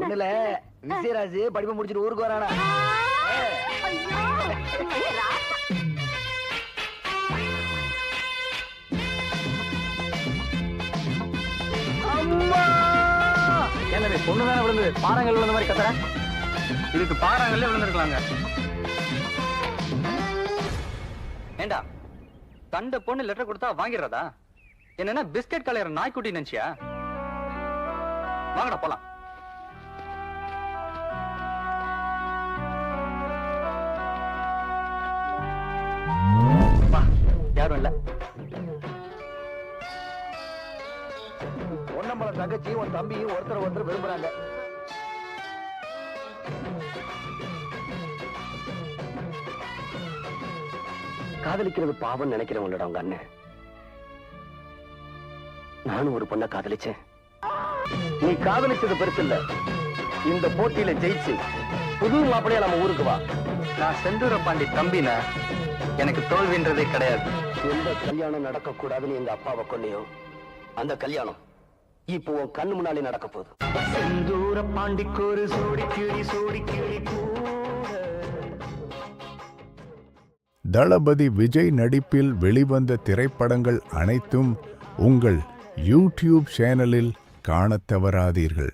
ஒண்ணுல விஜயராஜ் படிப்பு முடிச்சிட்டு ஊருக்கு வரானா? அம்மா! என்ன பொண்ணுதானே விழுந்து பாறாங்கல் விழுந்த மாதிரி கத்துற? இதுக்கு பாறாங்கல்ல விழுந்திருக்கலாங்க. ஏண்டா தண்ட பொண்ணு லெட்டர் கொடுத்தா வாங்கிடுறதா? என்னன்னா பிஸ்கட் கலையற நாய்க்குட்டி நினைச்சியா? வாங்கடா போலாம். யாரும் இல்ல. பொன்னம்பல தங்கச்சி உன் தம்பியும் ஒருத்தர் விரும்புறாங்க. காதலிக்கிறது பாவம் நினைக்கிறவங்களோட அவங்க அண்ணன். நானும் ஒரு பொண்ணை காதலிச்சேன். நீ காதலிச்சது பெருசு இல்ல. இந்த போட்டியில ஜெயிச்சு புது மாப்பிளையா நம்ம ஊருக்கு வா. நான் செந்தூர பாண்டி தம்பின, எனக்கு தோல்வின்றதே கிடையாது. எந்த கல்யாணம் நடக்க கூடாதுன்னு எங்க அப்பாவை கொன்னையோ அந்த கல்யாணம் இப்போ உன் கண்ணு முன்னாலே நடக்க போகுது. செந்தூர பாண்டிக்கு ஒரு சோடி கிளி தளபதி விஜய் நடிப்பில் வெளிவந்த திரைப்படங்கள் அனைத்தும் உங்கள் யூடியூப் சேனலில் காணத் தவறாதீர்கள்.